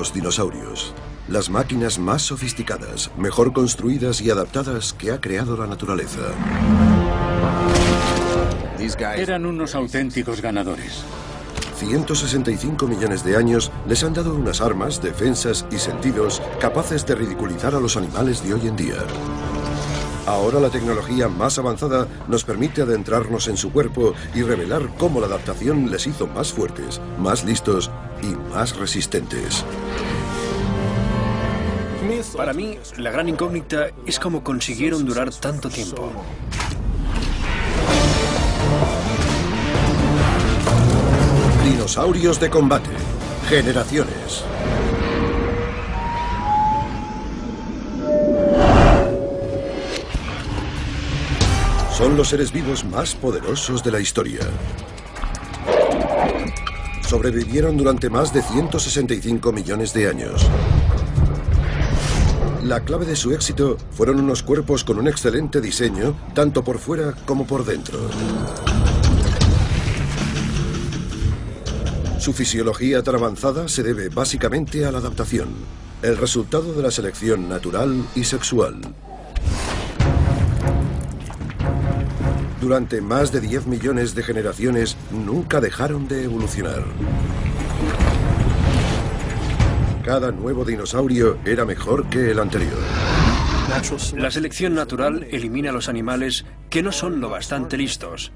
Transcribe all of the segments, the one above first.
los dinosaurios. Las máquinas más sofisticadas, mejor construidas y adaptadas que ha creado la naturaleza. Eran unos auténticos ganadores. 165 millones de años les han dado unas armas, defensas y sentidos capaces de ridiculizar a los animales de hoy en día. Ahora la tecnología más avanzada nos permite adentrarnos en su cuerpo y revelar cómo la adaptación les hizo más fuertes, más listos y más resistentes. Para mí, la gran incógnita es cómo consiguieron durar tanto tiempo. Dinosaurios de combate. Generaciones. Son los seres vivos más poderosos de la historia. Sobrevivieron durante más de 165 millones de años. La clave de su éxito fueron unos cuerpos con un excelente diseño, tanto por fuera como por dentro. Su fisiología tan avanzada se debe básicamente a la adaptación, el resultado de la selección natural y sexual. Durante más de 10 millones de generaciones nunca dejaron de evolucionar. Cada nuevo dinosaurio era mejor que el anterior. La selección natural elimina a los animales que no son lo bastante listos.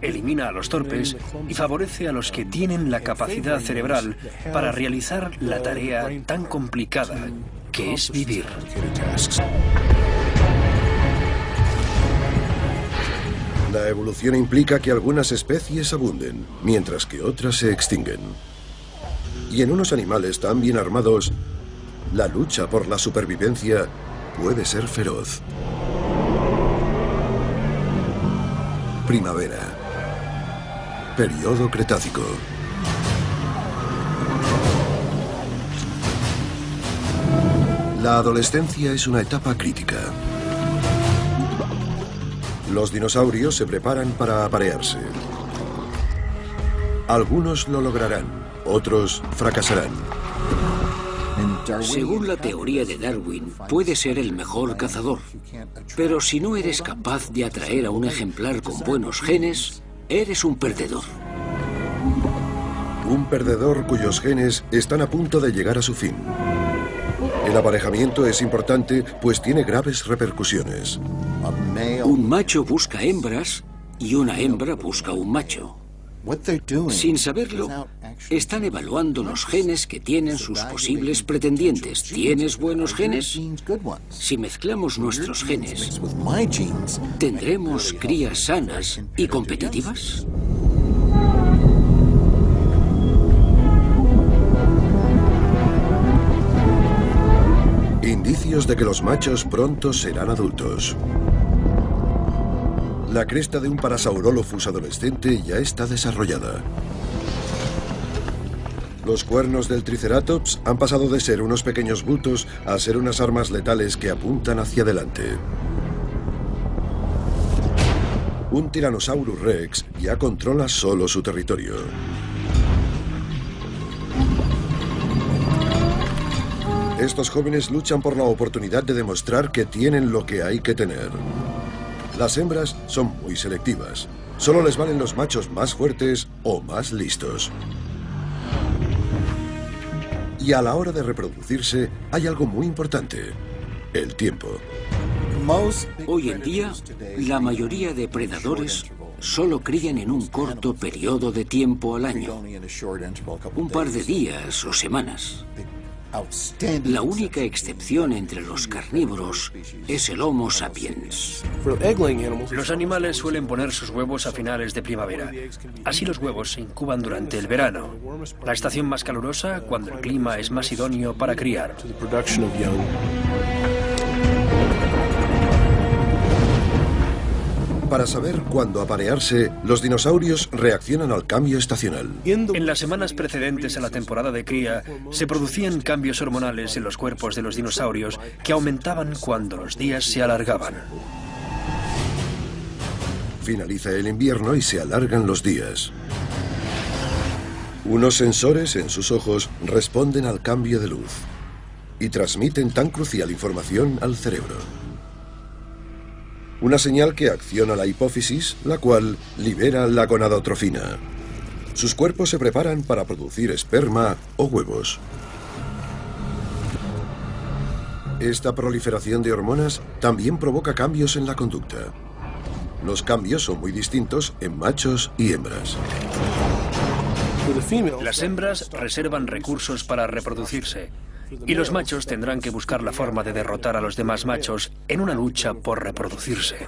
Elimina a los torpes y favorece a los que tienen la capacidad cerebral para realizar la tarea tan complicada que es vivir. La evolución implica que algunas especies abunden, mientras que otras se extinguen. Y en unos animales tan bien armados, la lucha por la supervivencia puede ser feroz. Primavera. Periodo Cretácico. La adolescencia es una etapa crítica. Los dinosaurios se preparan para aparearse. Algunos lo lograrán, otros fracasarán. Según la teoría de Darwin, puedes ser el mejor cazador. Pero si no eres capaz de atraer a un ejemplar con buenos genes, eres un perdedor. Un perdedor cuyos genes están a punto de llegar a su fin. El aparejamiento es importante, pues tiene graves repercusiones. Un macho busca hembras y una hembra busca un macho. Sin saberlo, están evaluando los genes que tienen sus posibles pretendientes. ¿Tienes buenos genes? Si mezclamos nuestros genes, ¿tendremos crías sanas y competitivas? Indicios de que los machos pronto serán adultos. La cresta de un Parasaurolophus adolescente ya está desarrollada. Los cuernos del Triceratops han pasado de ser unos pequeños bultos a ser unas armas letales que apuntan hacia adelante. Un Tyrannosaurus Rex ya controla solo su territorio. Estos jóvenes luchan por la oportunidad de demostrar que tienen lo que hay que tener. Las hembras son muy selectivas. Solo les valen los machos más fuertes o más listos. Y a la hora de reproducirse, hay algo muy importante: el tiempo. Hoy en día, la mayoría de predadores solo crían en un corto periodo de tiempo al año, un par de días o semanas. La única excepción entre los carnívoros es el Homo sapiens. Los animales suelen poner sus huevos a finales de primavera. Así los huevos se incuban durante el verano, la estación más calurosa cuando el clima es más idóneo para criar. Para saber cuándo aparearse, los dinosaurios reaccionan al cambio estacional. En las semanas precedentes a la temporada de cría, se producían cambios hormonales en los cuerpos de los dinosaurios que aumentaban cuando los días se alargaban. Finaliza el invierno y se alargan los días. Unos sensores en sus ojos responden al cambio de luz y transmiten tan crucial información al cerebro. Una señal que acciona la hipófisis, la cual libera la gonadotrofina. Sus cuerpos se preparan para producir esperma o huevos. Esta proliferación de hormonas también provoca cambios en la conducta. Los cambios son muy distintos en machos y hembras. Las hembras reservan recursos para reproducirse y los machos tendrán que buscar la forma de derrotar a los demás machos en una lucha por reproducirse.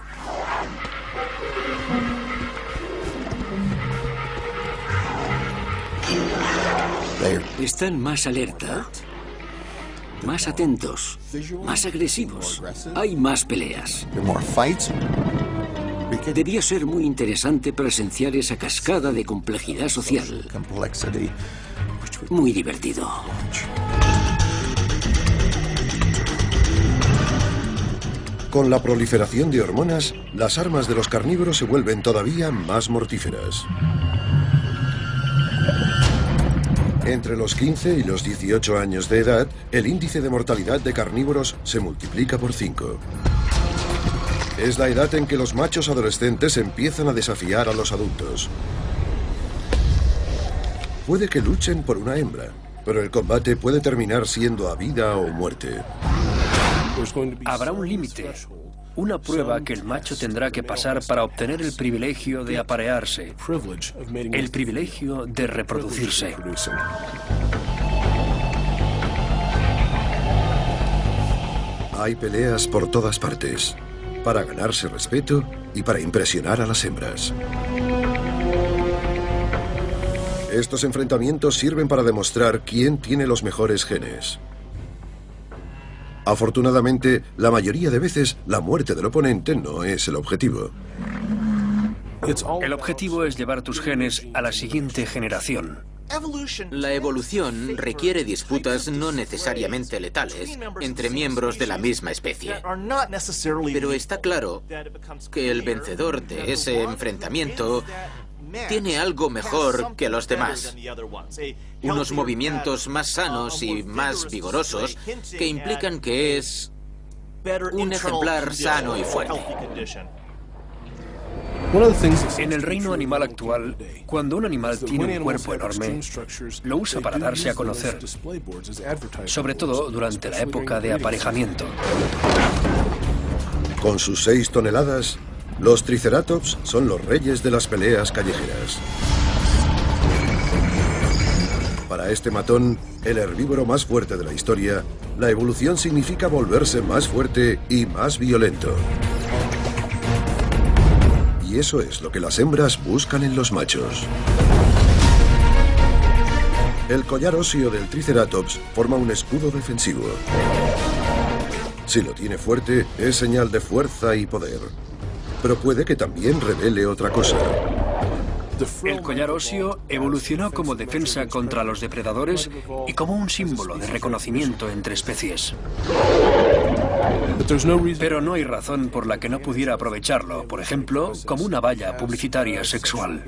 Están más alerta, más atentos, más agresivos. Hay más peleas. Debía ser muy interesante presenciar esa cascada de complejidad social. Muy divertido. Con la proliferación de hormonas, las armas de los carnívoros se vuelven todavía más mortíferas. Entre los 15 y los 18 años de edad, el índice de mortalidad de carnívoros se multiplica por 5. Es la edad en que los machos adolescentes empiezan a desafiar a los adultos. Puede que luchen por una hembra, pero el combate puede terminar siendo a vida o muerte. Habrá un límite, una prueba que el macho tendrá que pasar para obtener el privilegio de aparearse, el privilegio de reproducirse. Hay peleas por todas partes, para ganarse respeto y para impresionar a las hembras. Estos enfrentamientos sirven para demostrar quién tiene los mejores genes. Afortunadamente, la mayoría de veces, la muerte del oponente no es el objetivo. El objetivo es llevar tus genes a la siguiente generación. La evolución requiere disputas no necesariamente letales entre miembros de la misma especie. Pero está claro que el vencedor de ese enfrentamiento tiene algo mejor que los demás. Unos movimientos más sanos y más vigorosos que implican que es un ejemplar sano y fuerte. En el reino animal actual, cuando un animal tiene un cuerpo enorme, lo usa para darse a conocer, sobre todo durante la época de aparejamiento. Con sus 6 toneladas, los triceratops son los reyes de las peleas callejeras. Para este matón, el herbívoro más fuerte de la historia, la evolución significa volverse más fuerte y más violento. Y eso es lo que las hembras buscan en los machos. El collar óseo del triceratops forma un escudo defensivo. Si lo tiene fuerte, es señal de fuerza y poder. Pero puede que también revele otra cosa. El collar óseo evolucionó como defensa contra los depredadores y como un símbolo de reconocimiento entre especies. Pero no hay razón por la que no pudiera aprovecharlo, por ejemplo, como una valla publicitaria sexual.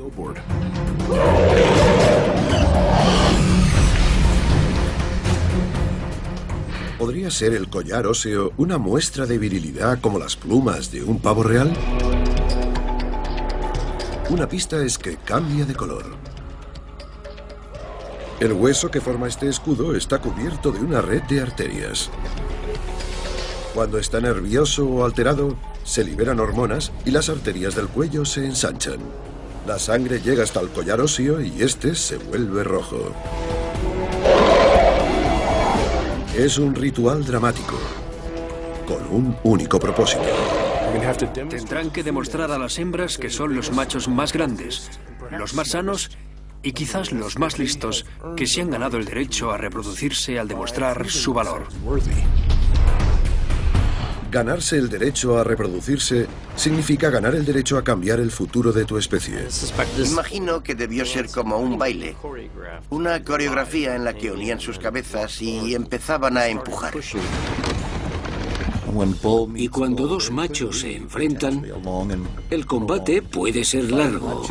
¿Podría ser el collar óseo una muestra de virilidad como las plumas de un pavo real? Una pista es que cambia de color. El hueso que forma este escudo está cubierto de una red de arterias. Cuando está nervioso o alterado, se liberan hormonas y las arterias del cuello se ensanchan. La sangre llega hasta el collar óseo y este se vuelve rojo. Es un ritual dramático, con un único propósito. Tendrán que demostrar a las hembras que son los machos más grandes, los más sanos y quizás los más listos, que se han ganado el derecho a reproducirse al demostrar su valor. Ganarse el derecho a reproducirse significa ganar el derecho a cambiar el futuro de tu especie. Imagino que debió ser como un baile, una coreografía en la que unían sus cabezas y empezaban a empujar. Y cuando dos machos se enfrentan, el combate puede ser largo.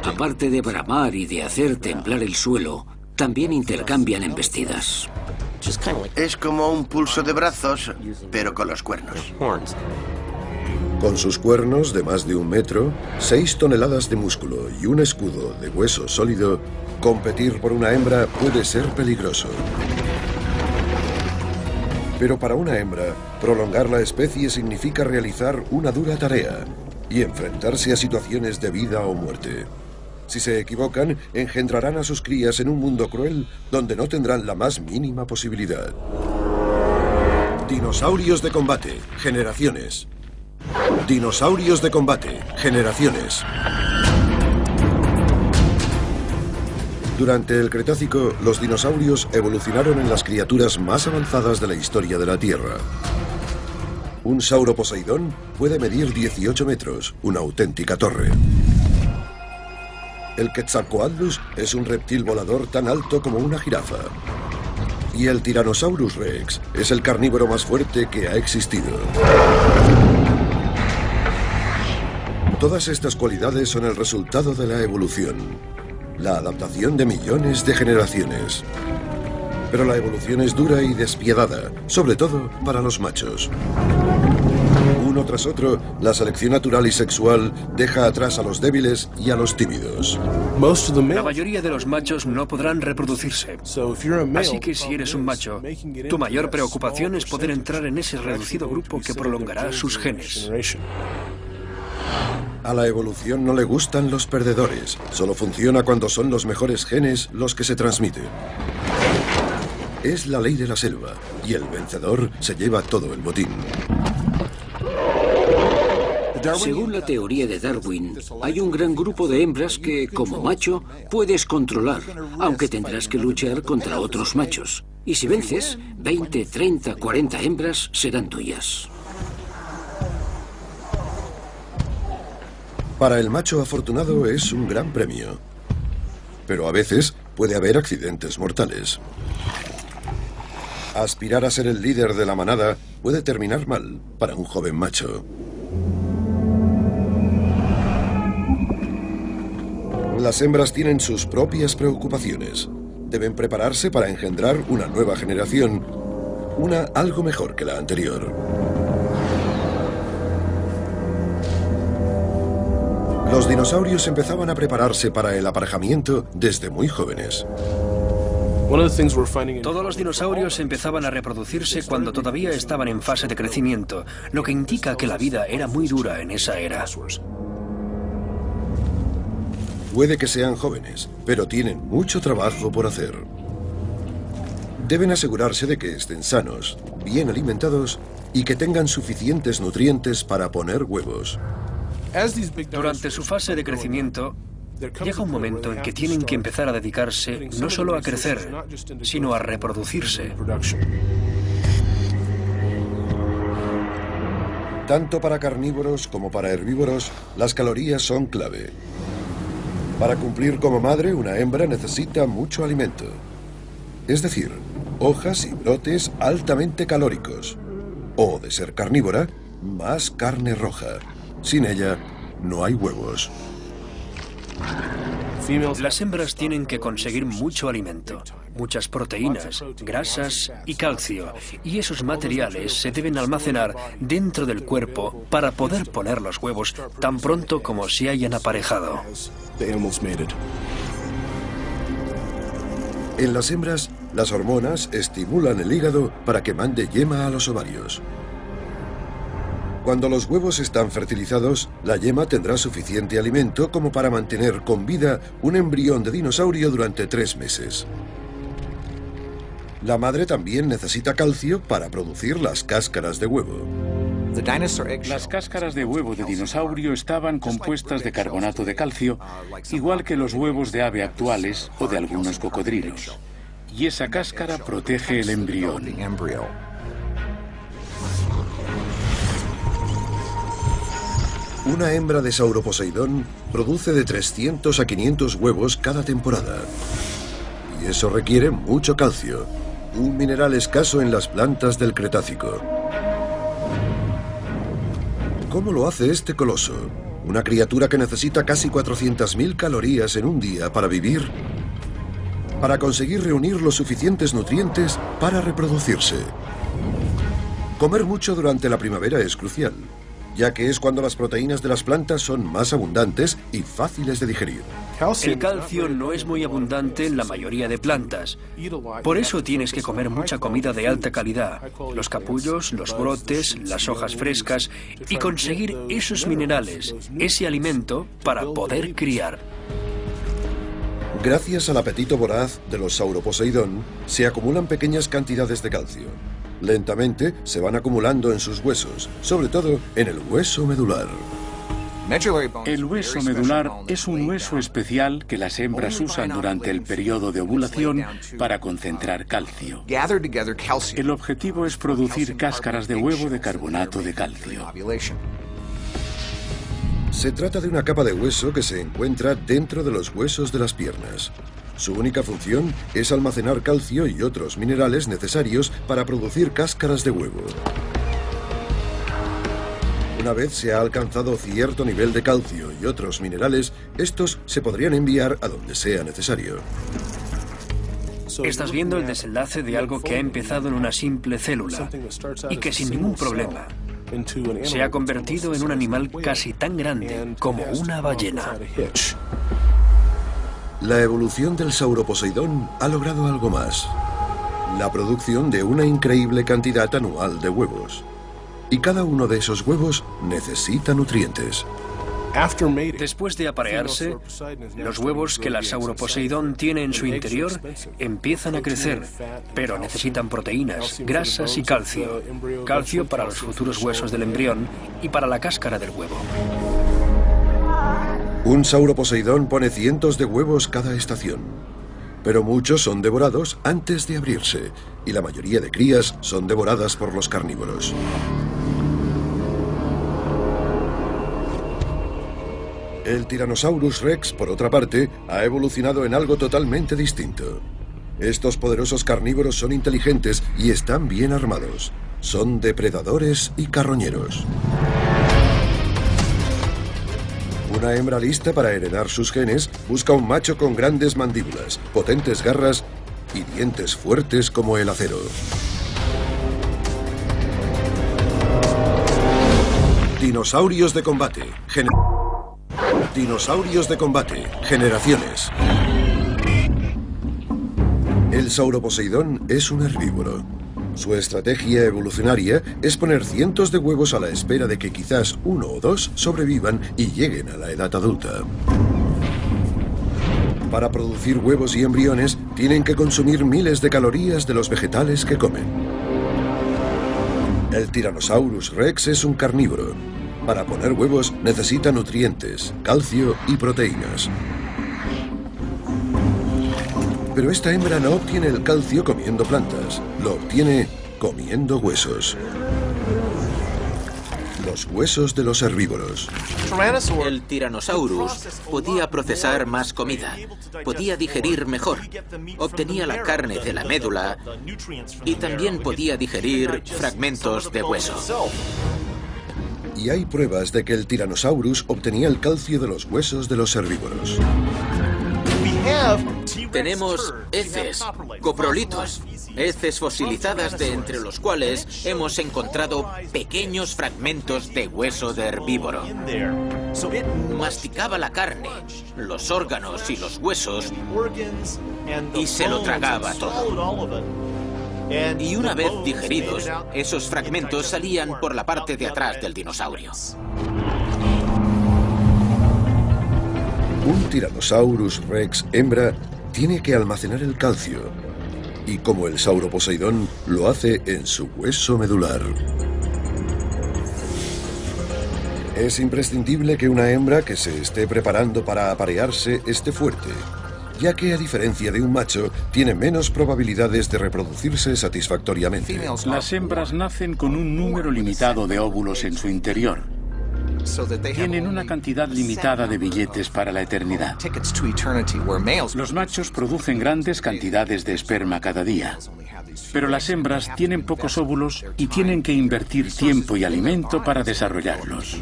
Aparte de bramar y de hacer temblar el suelo, también intercambian embestidas. Es como un pulso de brazos, pero con los cuernos. Con sus cuernos de más de 1 metro, 6 toneladas de músculo y un escudo de hueso sólido, competir por una hembra puede ser peligroso. Pero para una hembra, prolongar la especie significa realizar una dura tarea y enfrentarse a situaciones de vida o muerte. Si se equivocan, engendrarán a sus crías en un mundo cruel donde no tendrán la más mínima posibilidad. Dinosaurios de combate, generaciones. Dinosaurios de combate, generaciones. Durante el Cretácico, los dinosaurios evolucionaron en las criaturas más avanzadas de la historia de la Tierra. Un sauroposeidón puede medir 18 metros, una auténtica torre. El Quetzalcoatlus es un reptil volador tan alto como una jirafa. Y el Tyrannosaurus Rex es el carnívoro más fuerte que ha existido. Todas estas cualidades son el resultado de la evolución. La adaptación de millones de generaciones. Pero la evolución es dura y despiadada, sobre todo para los machos. Uno tras otro, la selección natural y sexual deja atrás a los débiles y a los tímidos. La mayoría de los machos no podrán reproducirse. Así que si eres un macho, tu mayor preocupación es poder entrar en ese reducido grupo que prolongará sus genes. A la evolución no le gustan los perdedores. Solo funciona cuando son los mejores genes los que se transmiten. Es la ley de la selva, y el vencedor se lleva todo el botín. Según la teoría de Darwin, hay un gran grupo de hembras que, como macho, puedes controlar, aunque tendrás que luchar contra otros machos. Y si vences, 20, 30, 40 hembras serán tuyas. Para el macho afortunado es un gran premio. Pero a veces puede haber accidentes mortales. Aspirar a ser el líder de la manada puede terminar mal para un joven macho. Las hembras tienen sus propias preocupaciones. Deben prepararse para engendrar una nueva generación, una algo mejor que la anterior. Los dinosaurios empezaban a prepararse para el aparejamiento desde muy jóvenes. Todos los dinosaurios empezaban a reproducirse cuando todavía estaban en fase de crecimiento, lo que indica que la vida era muy dura en esa era. Puede que sean jóvenes, pero tienen mucho trabajo por hacer. Deben asegurarse de que estén sanos, bien alimentados y que tengan suficientes nutrientes para poner huevos. Durante su fase de crecimiento, llega un momento en que tienen que empezar a dedicarse no solo a crecer, sino a reproducirse. Tanto para carnívoros como para herbívoros, las calorías son clave. Para cumplir como madre, una hembra necesita mucho alimento. Es decir, hojas y brotes altamente calóricos. O, de ser carnívora, más carne roja. Sin ella, no hay huevos. Las hembras tienen que conseguir mucho alimento, muchas proteínas, grasas y calcio, y esos materiales se deben almacenar dentro del cuerpo para poder poner los huevos tan pronto como se hayan aparejado. En las hembras, las hormonas estimulan el hígado para que mande yema a los ovarios. Cuando los huevos están fertilizados, la yema tendrá suficiente alimento como para mantener con vida un embrión de dinosaurio durante 3 meses. La madre también necesita calcio para producir las cáscaras de huevo. Las cáscaras de huevo de dinosaurio estaban compuestas de carbonato de calcio, igual que los huevos de ave actuales o de algunos cocodrilos. Y esa cáscara protege el embrión. Una hembra de sauroposeidón produce de 300 a 500 huevos cada temporada. Y eso requiere mucho calcio. un mineral escaso en las plantas del Cretácico. ¿Cómo lo hace este coloso? Una criatura que necesita casi 400.000 calorías en un día para vivir, para conseguir reunir los suficientes nutrientes para reproducirse. Comer mucho durante la primavera es crucial, ya que es cuando las proteínas de las plantas son más abundantes y fáciles de digerir. El calcio no es muy abundante en la mayoría de plantas. Por eso tienes que comer mucha comida de alta calidad, los capullos, los brotes, las hojas frescas y conseguir esos minerales, ese alimento para poder criar. Gracias al apetito voraz de los Sauroposeidón, se acumulan pequeñas cantidades de calcio. Lentamente se van acumulando en sus huesos, sobre todo en el hueso medular. El hueso medular es un hueso especial que las hembras usan durante el periodo de ovulación para concentrar calcio. El objetivo es producir cáscaras de huevo de carbonato de calcio. Se trata de una capa de hueso que se encuentra dentro de los huesos de las piernas. Su única función es almacenar calcio y otros minerales necesarios para producir cáscaras de huevo. Una vez se ha alcanzado cierto nivel de calcio y otros minerales, estos se podrían enviar a donde sea necesario. Estás viendo el desenlace de algo que ha empezado en una simple célula y que sin ningún problema se ha convertido en un animal casi tan grande como una ballena. La evolución del Sauroposeidón ha logrado algo más: la producción de una increíble cantidad anual de huevos. Y cada uno de esos huevos necesita nutrientes. Después de aparearse, los huevos que la Sauroposeidón tiene en su interior empiezan a crecer, pero necesitan proteínas, grasas y calcio. Calcio para los futuros huesos del embrión y para la cáscara del huevo. Un Sauroposeidón pone cientos de huevos cada estación, pero muchos son devorados antes de abrirse, y la mayoría de crías son devoradas por los carnívoros. El Tyrannosaurus Rex, por otra parte, ha evolucionado en algo totalmente distinto. Estos poderosos carnívoros son inteligentes y están bien armados. Son depredadores y carroñeros. Una hembra lista para heredar sus genes busca un macho con grandes mandíbulas, potentes garras y dientes fuertes como el acero. Dinosaurios de combate. Dinosaurios de combate. Generaciones. El Sauroposeidón es un herbívoro. Su estrategia evolucionaria es poner cientos de huevos a la espera de que quizás uno o dos sobrevivan y lleguen a la edad adulta. Para producir huevos y embriones, tienen que consumir miles de calorías de los vegetales que comen. El Tyrannosaurus Rex es un carnívoro. Para poner huevos necesita nutrientes, calcio y proteínas. Pero esta hembra no obtiene el calcio comiendo plantas, lo obtiene comiendo huesos. Los huesos de los herbívoros. El Tyrannosaurus podía procesar más comida, podía digerir mejor, obtenía la carne de la médula y también podía digerir fragmentos de hueso. Y hay pruebas de que el Tyrannosaurus obtenía el calcio de los huesos de los herbívoros. Tenemos heces, coprolitos, heces fosilizadas de entre los cuales hemos encontrado pequeños fragmentos de hueso de herbívoro. Masticaba la carne, los órganos y los huesos y se lo tragaba todo. Y una vez digeridos, esos fragmentos salían por la parte de atrás del dinosaurio. Un Tyrannosaurus Rex hembra tiene que almacenar el calcio, y como el Sauroposeidón, lo hace en su hueso medular. Es imprescindible que una hembra que se esté preparando para aparearse esté fuerte, ya que a diferencia de un macho, tiene menos probabilidades de reproducirse satisfactoriamente. Las hembras nacen con un número limitado de óvulos en su interior. Tienen una cantidad limitada de billetes para la eternidad. Los machos producen grandes cantidades de esperma cada día. pero las hembras tienen pocos óvulos y tienen que invertir tiempo y alimento para desarrollarlos.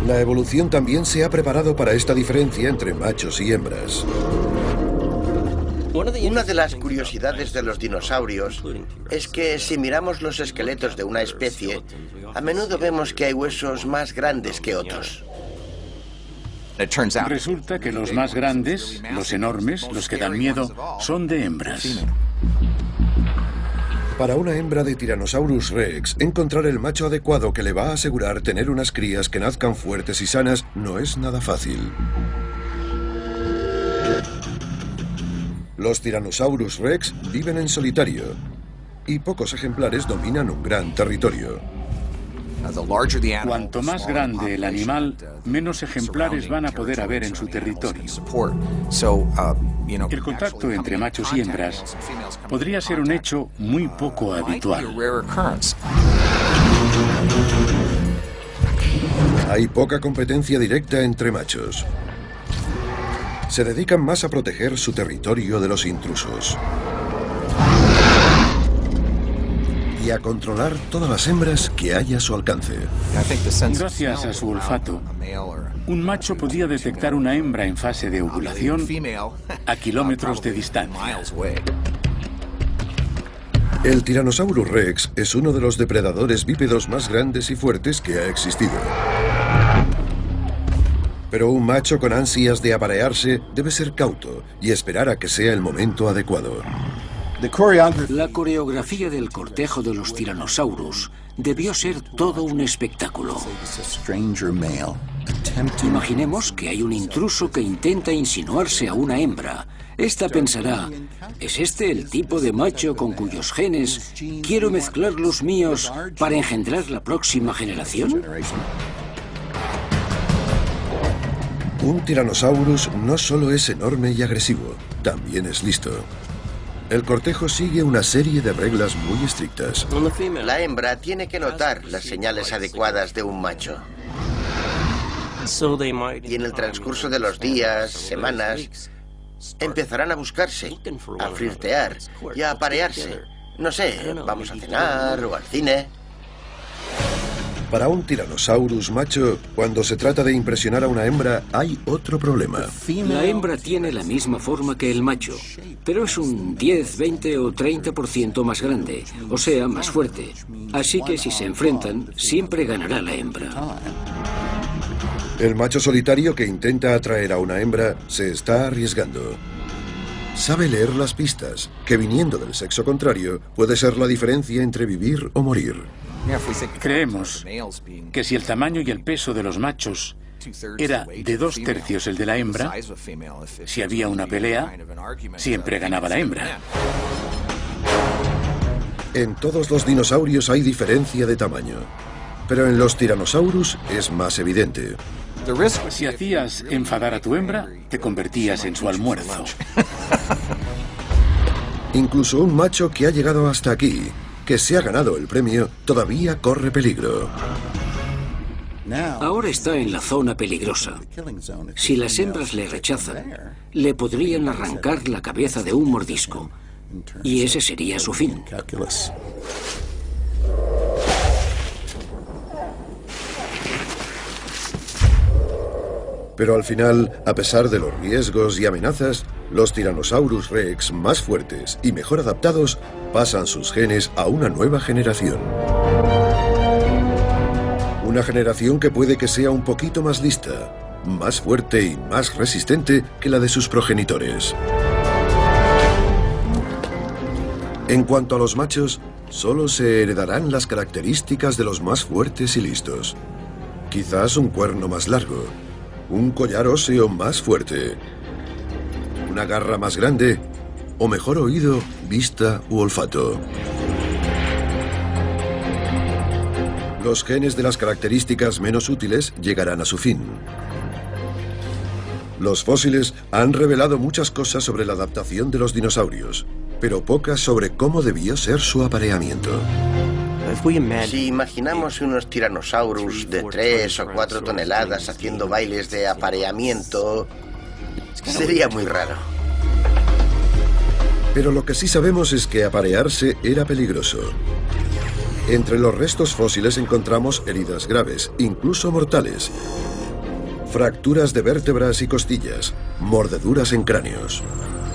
La evolución también se ha preparado para esta diferencia entre machos y hembras. Una de las curiosidades de los dinosaurios es que si miramos los esqueletos de una especie, a menudo vemos que hay huesos más grandes que otros. Resulta que los más grandes, los enormes, los que dan miedo, son de hembras. Para una hembra de Tyrannosaurus Rex, encontrar el macho adecuado que le va a asegurar tener unas crías que nazcan fuertes y sanas no es nada fácil. Los Tyrannosaurus Rex viven en solitario y pocos ejemplares dominan un gran territorio. Cuanto más grande el animal, menos ejemplares van a poder haber en su territorio. El contacto entre machos y hembras podría ser un hecho muy poco habitual. Hay poca competencia directa entre machos. Se dedican más a proteger su territorio de los intrusos y a controlar todas las hembras que haya a su alcance. Gracias a su olfato, un macho podía detectar una hembra en fase de ovulación a kilómetros de distancia. El Tyrannosaurus Rex es uno de los depredadores bípedos más grandes y fuertes que ha existido. Pero un macho con ansias de aparearse debe ser cauto y esperar a que sea el momento adecuado. La coreografía del cortejo de los tiranosaurus debió ser todo un espectáculo. Imaginemos que hay un intruso que intenta insinuarse a una hembra. Esta pensará, ¿es este el tipo de macho con cuyos genes quiero mezclar los míos para engendrar la próxima generación? Un Tyrannosaurus no solo es enorme y agresivo, también es listo. El cortejo sigue una serie de reglas muy estrictas. La hembra tiene que notar las señales adecuadas de un macho. Y en el transcurso de los días, semanas, empezarán a buscarse, a flirtear y a aparearse. No sé, vamos a cenar o al cine. Para un Tyrannosaurus macho, cuando se trata de impresionar a una hembra, hay otro problema. La hembra tiene la misma forma que el macho, pero es un 10, 20 o 30% más grande, o sea, más fuerte. Así que si se enfrentan, siempre ganará la hembra. El macho solitario que intenta atraer a una hembra se está arriesgando. Sabe leer las pistas, que viniendo del sexo contrario puede ser la diferencia entre vivir o morir. Creemos que si el tamaño y el peso de los machos era de 2/3 el de la hembra, si había una pelea, siempre ganaba la hembra. En todos los dinosaurios hay diferencia de tamaño, pero en los Tyrannosaurus es más evidente. Si hacías enfadar a tu hembra, te convertías en su almuerzo. Incluso un macho que ha llegado hasta aquí, que se ha ganado el premio, todavía corre peligro. Ahora está en la zona peligrosa. Si las hembras le rechazan, le podrían arrancar la cabeza de un mordisco. Y ese sería su fin. Pero al final, a pesar de los riesgos y amenazas, los Tyrannosaurus Rex más fuertes y mejor adaptados pasan sus genes a una nueva generación. Una generación que puede que sea un poquito más lista, más fuerte y más resistente que la de sus progenitores. En cuanto a los machos, solo se heredarán las características de los más fuertes y listos. Quizás un cuerno más largo, un collar óseo más fuerte, una garra más grande o mejor oído, vista u olfato. Los genes de las características menos útiles llegarán a su fin. Los fósiles han revelado muchas cosas sobre la adaptación de los dinosaurios, pero pocas sobre cómo debió ser su apareamiento. Si imaginamos unos tiranosaurus de 3 o 4 toneladas haciendo bailes de apareamiento, sería muy raro. Pero lo que sí sabemos es que aparearse era peligroso. Entre los restos fósiles encontramos heridas graves, incluso mortales. Fracturas de vértebras y costillas, mordeduras en cráneos.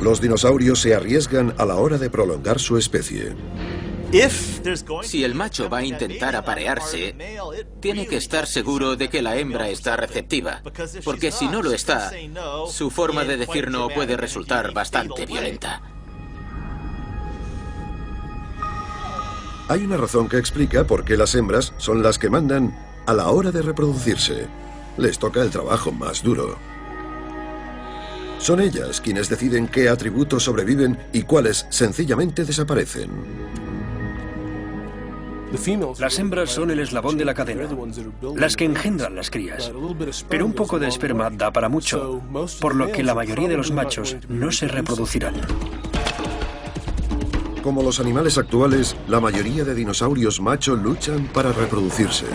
Los dinosaurios se arriesgan a la hora de prolongar su especie. Si el macho va a intentar aparearse, tiene que estar seguro de que la hembra está receptiva, porque si no lo está, su forma de decir no puede resultar bastante violenta. Hay una razón que explica por qué las hembras son las que mandan a la hora de reproducirse. Les toca el trabajo más duro. Son ellas quienes deciden qué atributos sobreviven y cuáles sencillamente desaparecen. Las hembras son el eslabón de la cadena, las que engendran las crías. Pero un poco de esperma da para mucho, por lo que la mayoría de los machos no se reproducirán. Como los animales actuales, la mayoría de dinosaurios macho luchan para reproducirse.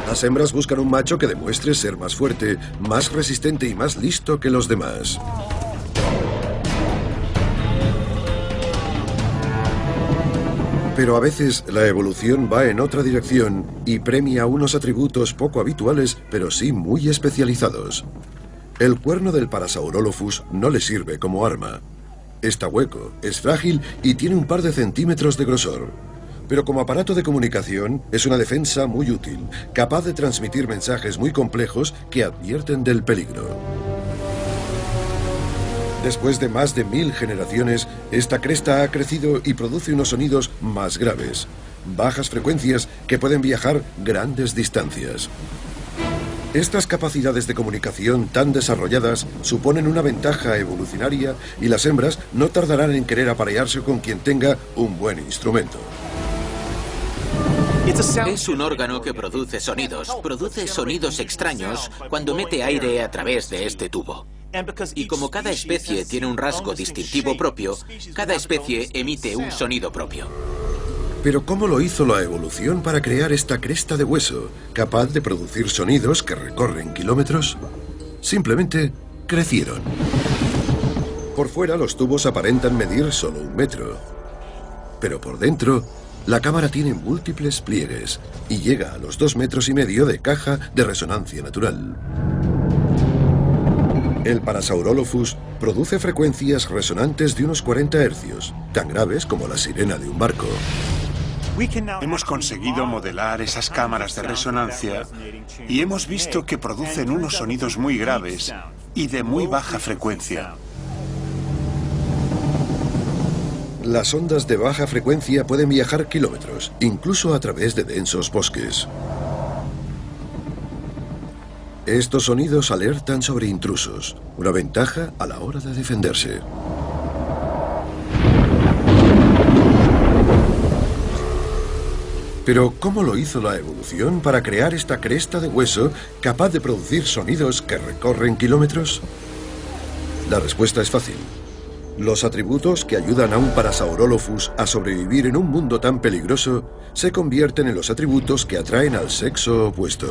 Las hembras buscan un macho que demuestre ser más fuerte, más resistente y más listo que los demás. Pero a veces la evolución va en otra dirección y premia unos atributos poco habituales, pero sí muy especializados. El cuerno del Parasaurolophus no le sirve como arma. Está hueco, es frágil y tiene un par de centímetros de grosor. Pero como aparato de comunicación es una defensa muy útil, capaz de transmitir mensajes muy complejos que advierten del peligro. Después de más de 1000 generaciones, esta cresta ha crecido y produce unos sonidos más graves, bajas frecuencias que pueden viajar grandes distancias. Estas capacidades de comunicación tan desarrolladas suponen una ventaja evolucionaria y las hembras no tardarán en querer aparearse con quien tenga un buen instrumento. Es un órgano que produce sonidos extraños cuando mete aire a través de este tubo. Y como cada especie tiene un rasgo distintivo propio, cada especie emite un sonido propio. Pero ¿cómo lo hizo la evolución para crear esta cresta de hueso, capaz de producir sonidos que recorren kilómetros? Simplemente crecieron. Por fuera los tubos aparentan medir solo 1 metro. Pero por dentro, la cámara tiene múltiples pliegues y llega a los 2,5 metros de caja de resonancia natural. El Parasaurolophus produce frecuencias resonantes de unos 40 hercios, tan graves como la sirena de un barco. Hemos conseguido modelar esas cámaras de resonancia y hemos visto que producen unos sonidos muy graves y de muy baja frecuencia. Las ondas de baja frecuencia pueden viajar kilómetros, incluso a través de densos bosques. Estos sonidos alertan sobre intrusos, una ventaja a la hora de defenderse. Pero, ¿cómo lo hizo la evolución para crear esta cresta de hueso capaz de producir sonidos que recorren kilómetros? La respuesta es fácil. Los atributos que ayudan a un Parasaurolophus a sobrevivir en un mundo tan peligroso se convierten en los atributos que atraen al sexo opuesto.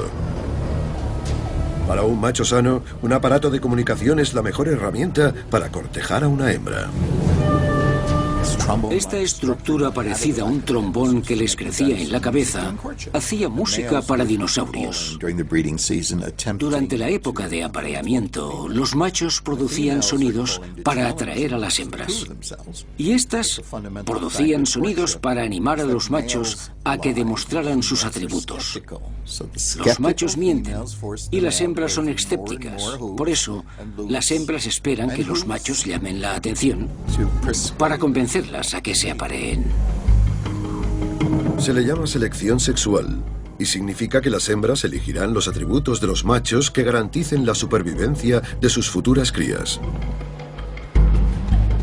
Para un macho sano, un aparato de comunicación es la mejor herramienta para cortejar a una hembra. Esta estructura parecida a un trombón que les crecía en la cabeza hacía música para dinosaurios. Durante la época de apareamiento, los machos producían sonidos para atraer a las hembras. Y estas producían sonidos para animar a los machos a que demostraran sus atributos. Los machos mienten y las hembras son escépticas. Por eso, las hembras esperan que los machos llamen la atención para convencerlas a que se apareen. Se le llama selección sexual y significa que las hembras elegirán los atributos de los machos que garanticen la supervivencia de sus futuras crías.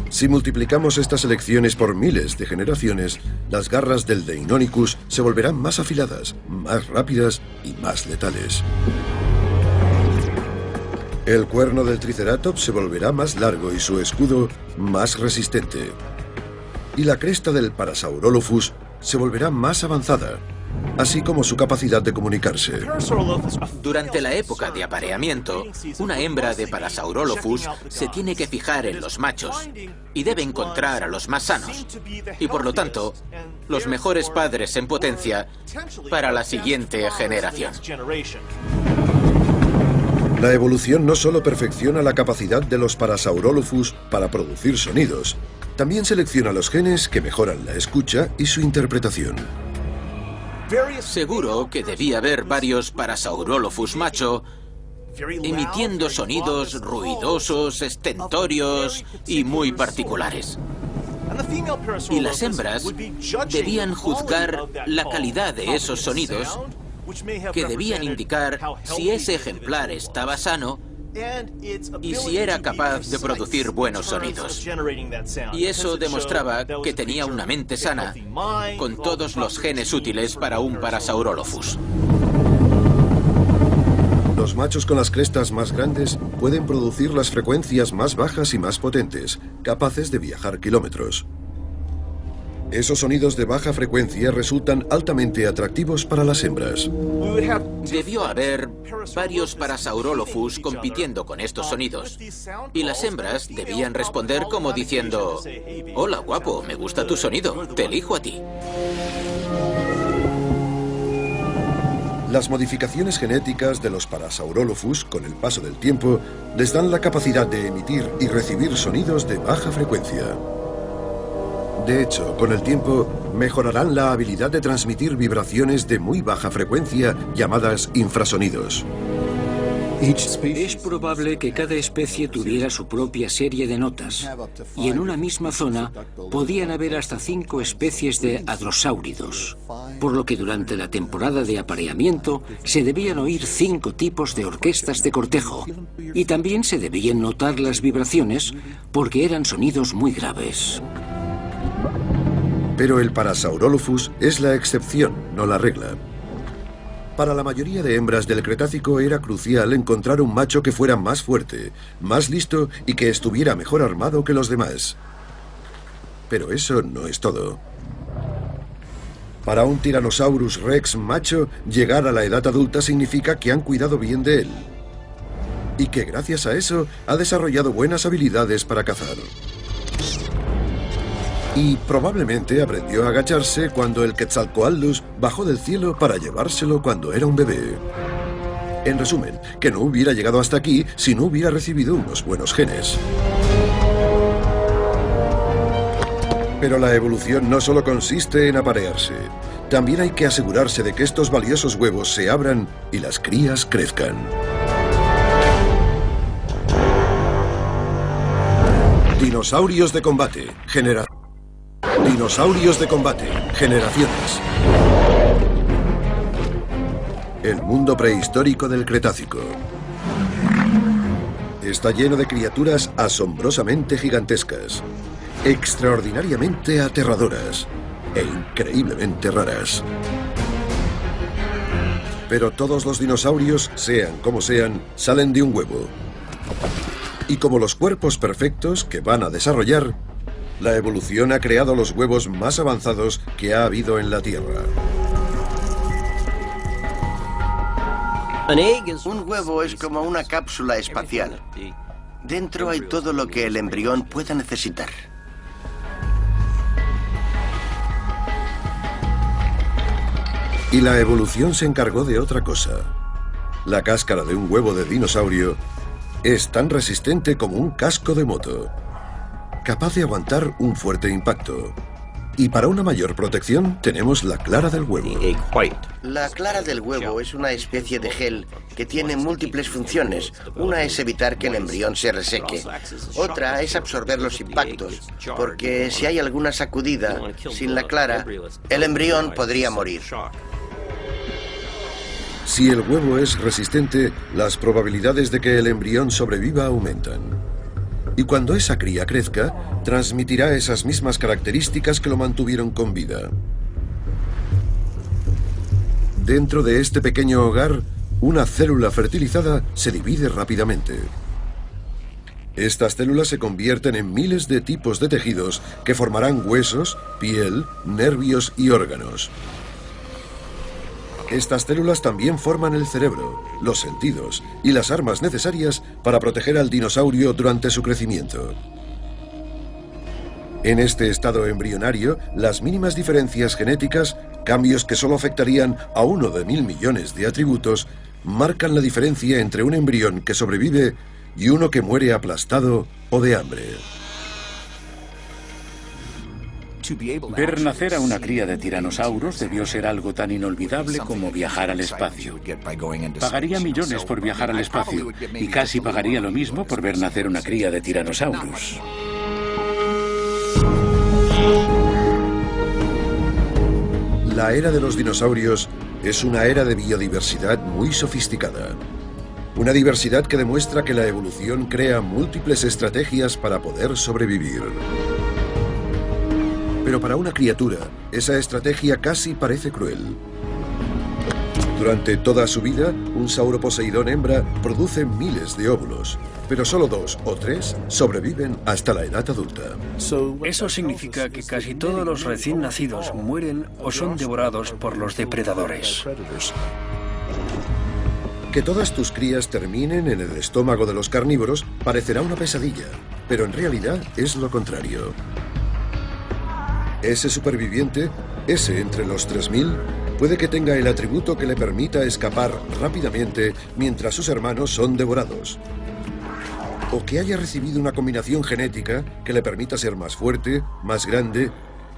Si multiplicamos estas selecciones por miles de generaciones, las garras del Deinonychus se volverán más afiladas, más rápidas y más letales. El cuerno del Triceratops se volverá más largo y su escudo más resistente. Y la cresta del Parasaurolophus se volverá más avanzada, así como su capacidad de comunicarse. Durante la época de apareamiento, una hembra de Parasaurolophus se tiene que fijar en los machos y debe encontrar a los más sanos y, por lo tanto, los mejores padres en potencia para la siguiente generación. La evolución no solo perfecciona la capacidad de los Parasaurolophus para producir sonidos, también selecciona los genes que mejoran la escucha y su interpretación. Seguro que debía haber varios Parasaurolophus macho emitiendo sonidos ruidosos, estentorios y muy particulares. Y las hembras debían juzgar la calidad de esos sonidos, que debían indicar si ese ejemplar estaba sano y si era capaz de producir buenos sonidos. Y eso demostraba que tenía una mente sana, con todos los genes útiles para un Parasaurolophus. Los machos con las crestas más grandes pueden producir las frecuencias más bajas y más potentes, capaces de viajar kilómetros. Esos sonidos de baja frecuencia resultan altamente atractivos para las hembras. Debió haber varios Parasaurolophus compitiendo con estos sonidos, y las hembras debían responder como diciendo: «Hola, guapo, me gusta tu sonido, te elijo a ti». Las modificaciones genéticas de los Parasaurolophus, con el paso del tiempo, les dan la capacidad de emitir y recibir sonidos de baja frecuencia. De hecho, con el tiempo, mejorarán la habilidad de transmitir vibraciones de muy baja frecuencia, llamadas infrasonidos. Es probable que cada especie tuviera su propia serie de notas, y en una misma zona podían haber hasta 5 especies de hadrosáuridos, por lo que durante la temporada de apareamiento se debían oír 5 tipos de orquestas de cortejo, y también se debían notar las vibraciones porque eran sonidos muy graves. Pero el Parasaurolophus es la excepción, no la regla. Para la mayoría de hembras del Cretácico era crucial encontrar un macho que fuera más fuerte, más listo y que estuviera mejor armado que los demás. Pero eso no es todo. Para un Tyrannosaurus Rex macho, llegar a la edad adulta significa que han cuidado bien de él. Y que gracias a eso ha desarrollado buenas habilidades para cazar. Y probablemente aprendió a agacharse cuando el Quetzalcoatlus bajó del cielo para llevárselo cuando era un bebé. En resumen, que no hubiera llegado hasta aquí si no hubiera recibido unos buenos genes. Pero la evolución no solo consiste en aparearse. También hay que asegurarse de que estos valiosos huevos se abran y las crías crezcan. Dinosaurios de combate, Dinosaurios de combate, generaciones. El mundo prehistórico del Cretácico. Está lleno de criaturas asombrosamente gigantescas, extraordinariamente aterradoras e increíblemente raras. Pero todos los dinosaurios, sean como sean, salen de un huevo. Y como los cuerpos perfectos que van a desarrollar, la evolución ha creado los huevos más avanzados que ha habido en la Tierra. Un huevo es como una cápsula espacial. Dentro hay todo lo que el embrión pueda necesitar. Y la evolución se encargó de otra cosa. La cáscara de un huevo de dinosaurio es tan resistente como un casco de moto, capaz de aguantar un fuerte impacto. Y para una mayor protección tenemos la clara del huevo. La clara del huevo es una especie de gel que tiene múltiples funciones. Una es evitar que el embrión se reseque. Otra es absorber los impactos, porque si hay alguna sacudida sin la clara, el embrión podría morir. Si el huevo es resistente, las probabilidades de que el embrión sobreviva aumentan. Y cuando esa cría crezca, transmitirá esas mismas características que lo mantuvieron con vida. Dentro de este pequeño hogar, una célula fertilizada se divide rápidamente. Estas células se convierten en miles de tipos de tejidos que formarán huesos, piel, nervios y órganos. Estas células también forman el cerebro, los sentidos y las armas necesarias para proteger al dinosaurio durante su crecimiento. En este estado embrionario, las mínimas diferencias genéticas, cambios que solo afectarían a uno de 1000 millones de atributos, marcan la diferencia entre un embrión que sobrevive y uno que muere aplastado o de hambre. Ver nacer a una cría de tiranosaurios debió ser algo tan inolvidable como viajar al espacio. Pagaría millones por viajar al espacio y casi pagaría lo mismo por ver nacer una cría de tiranosaurios. La era de los dinosaurios es una era de biodiversidad muy sofisticada. Una diversidad que demuestra que la evolución crea múltiples estrategias para poder sobrevivir. Pero para una criatura, esa estrategia casi parece cruel. Durante toda su vida, un sauroposeidón hembra produce miles de óvulos, pero solo 2 o 3 sobreviven hasta la edad adulta. Eso significa que casi todos los recién nacidos mueren o son devorados por los depredadores. Que todas tus crías terminen en el estómago de los carnívoros parecerá una pesadilla, pero en realidad es lo contrario. Ese superviviente, ese entre los 3000, puede que tenga el atributo que le permita escapar rápidamente mientras sus hermanos son devorados. O que haya recibido una combinación genética que le permita ser más fuerte, más grande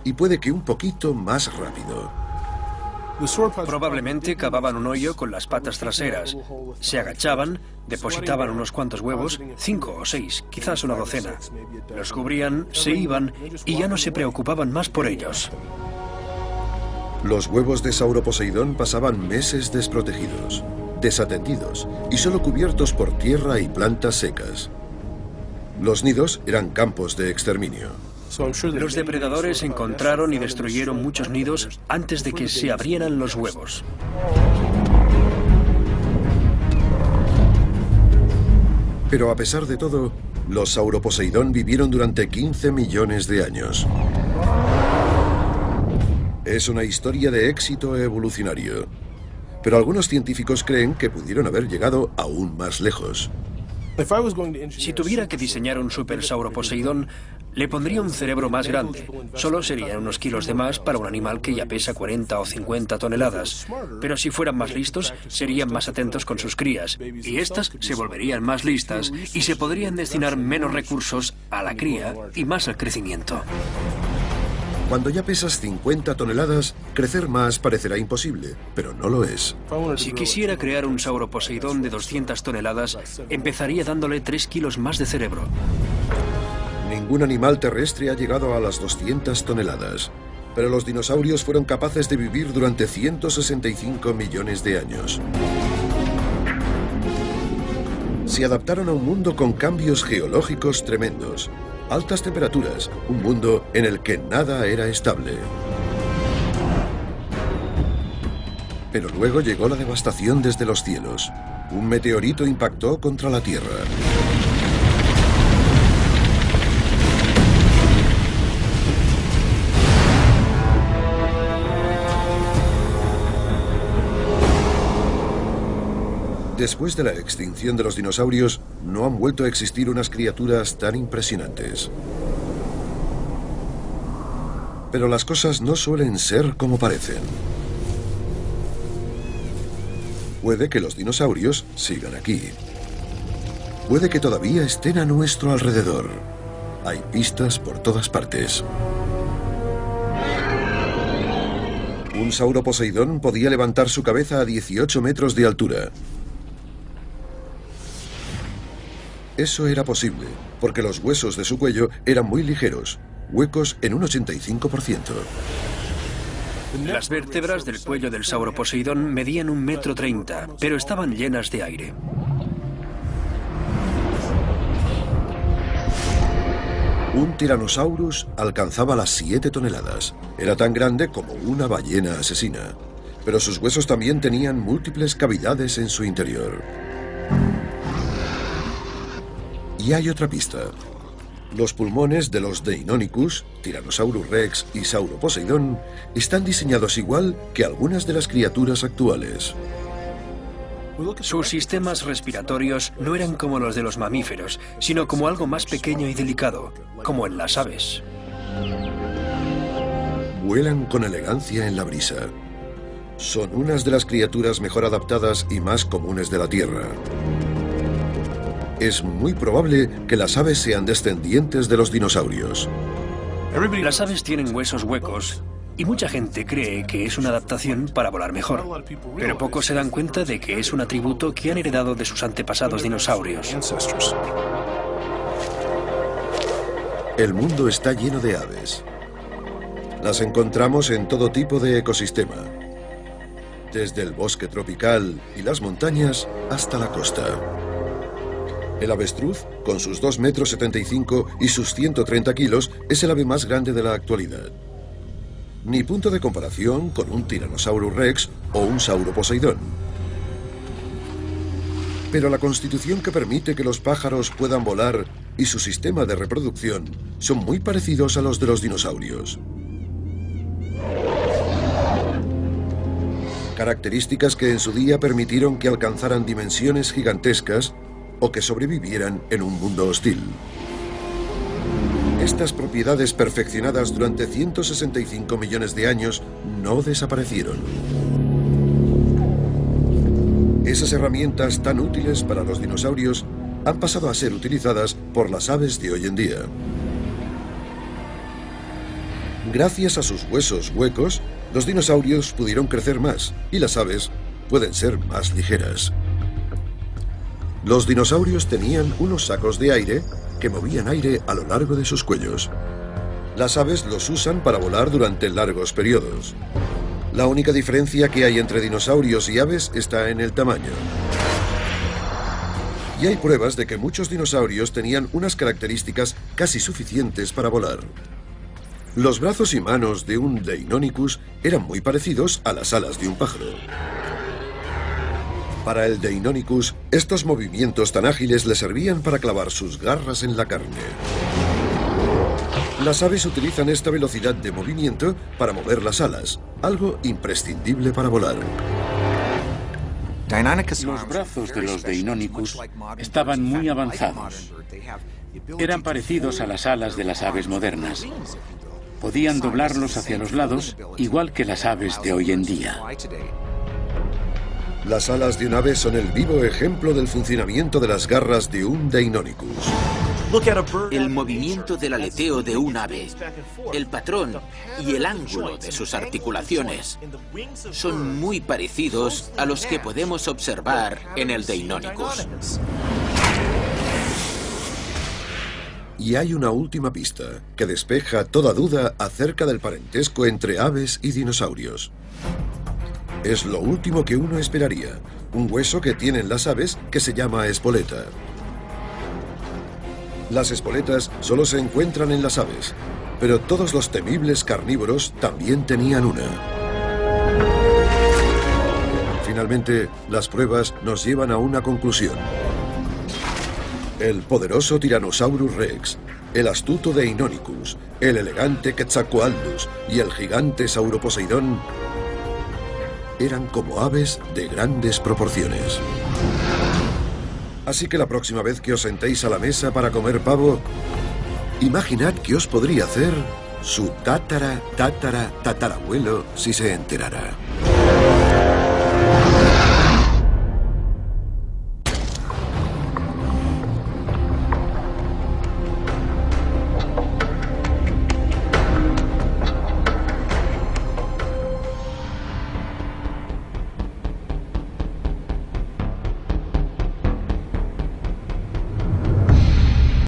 y puede que un poquito más rápido. Probablemente cavaban un hoyo con las patas traseras, se agachaban, depositaban unos cuantos huevos, 5 o 6, quizás una docena. Los cubrían, se iban y ya no se preocupaban más por ellos. Los huevos de Sauroposeidón pasaban meses desprotegidos, desatendidos y solo cubiertos por tierra y plantas secas. Los nidos eran campos de exterminio. Los depredadores encontraron y destruyeron muchos nidos antes de que se abrieran los huevos. Pero a pesar de todo, los Sauroposeidón vivieron durante 15 millones de años. Es una historia de éxito evolucionario. Pero algunos científicos creen que pudieron haber llegado aún más lejos. Si tuviera que diseñar un super sauroposeidón, le pondría un cerebro más grande. Solo serían unos kilos de más para un animal que ya pesa 40 o 50 toneladas. Pero si fueran más listos, serían más atentos con sus crías. Y estas se volverían más listas y se podrían destinar menos recursos a la cría y más al crecimiento. Cuando ya pesas 50 toneladas, crecer más parecerá imposible, pero no lo es. Si quisiera crear un sauroposeidón de 200 toneladas, empezaría dándole 3 kilos más de cerebro. Ningún animal terrestre ha llegado a las 200 toneladas, pero los dinosaurios fueron capaces de vivir durante 165 millones de años. Se adaptaron a un mundo con cambios geológicos tremendos. Altas temperaturas, un mundo en el que nada era estable. Pero luego llegó la devastación desde los cielos. Un meteorito impactó contra la Tierra. Después de la extinción de los dinosaurios, no han vuelto a existir unas criaturas tan impresionantes. Pero las cosas no suelen ser como parecen. Puede que los dinosaurios sigan aquí. Puede que todavía estén a nuestro alrededor. Hay pistas por todas partes. Un sauroposeidón podía levantar su cabeza a 18 metros de altura. Eso era posible, porque los huesos de su cuello eran muy ligeros, huecos en un 85%. Las vértebras del cuello del sauroposeidón medían 1,30 m, pero estaban llenas de aire. Un Tyrannosaurus alcanzaba las 7 toneladas. Era tan grande como una ballena asesina. Pero sus huesos también tenían múltiples cavidades en su interior. Y hay otra pista. Los pulmones de los Deinonychus, Tyrannosaurus rex y Sauroposeidón, están diseñados igual que algunas de las criaturas actuales. Sus sistemas respiratorios no eran como los de los mamíferos, sino como algo más pequeño y delicado, como en las aves. Vuelan con elegancia en la brisa. Son unas de las criaturas mejor adaptadas y más comunes de la Tierra. Es muy probable que las aves sean descendientes de los dinosaurios. Las aves tienen huesos huecos y mucha gente cree que es una adaptación para volar mejor, pero pocos se dan cuenta de que es un atributo que han heredado de sus antepasados dinosaurios. El mundo está lleno de aves. Las encontramos en todo tipo de ecosistema, desde el bosque tropical y las montañas hasta la costa. El avestruz, con sus 2,75 metros y sus 130 kilos, es el ave más grande de la actualidad. Ni punto de comparación con un Tyrannosaurus rex o un Sauroposeidón. Pero la constitución que permite que los pájaros puedan volar y su sistema de reproducción son muy parecidos a los de los dinosaurios. Características que en su día permitieron que alcanzaran dimensiones gigantescas o que sobrevivieran en un mundo hostil. Estas propiedades perfeccionadas durante 165 millones de años no desaparecieron. Esas herramientas tan útiles para los dinosaurios han pasado a ser utilizadas por las aves de hoy en día. Gracias a sus huesos huecos, los dinosaurios pudieron crecer más y las aves pueden ser más ligeras. Los dinosaurios tenían unos sacos de aire que movían aire a lo largo de sus cuellos. Las aves los usan para volar durante largos periodos. La única diferencia que hay entre dinosaurios y aves está en el tamaño. Y hay pruebas de que muchos dinosaurios tenían unas características casi suficientes para volar. Los brazos y manos de un Deinonychus eran muy parecidos a las alas de un pájaro. Para el Deinonychus, estos movimientos tan ágiles le servían para clavar sus garras en la carne. Las aves utilizan esta velocidad de movimiento para mover las alas, algo imprescindible para volar. Los brazos de los Deinonychus estaban muy avanzados. Eran parecidos a las alas de las aves modernas. Podían doblarlos hacia los lados, igual que las aves de hoy en día. Las alas de un ave son el vivo ejemplo del funcionamiento de las garras de un Deinonychus. El movimiento del aleteo de un ave, el patrón y el ángulo de sus articulaciones son muy parecidos a los que podemos observar en el Deinonychus. Y hay una última pista que despeja toda duda acerca del parentesco entre aves y dinosaurios. Es lo último que uno esperaría, un hueso que tienen las aves que se llama espoleta. Las espoletas solo se encuentran en las aves, pero todos los temibles carnívoros también tenían una. Finalmente, las pruebas nos llevan a una conclusión. El poderoso Tyrannosaurus rex, el astuto Deinonychus, el elegante Quetzalcoatlus y el gigante Sauroposeidón eran como aves de grandes proporciones. Así que la próxima vez que os sentéis a la mesa para comer pavo, imaginad qué os podría hacer su tatarabuelo si se enterara.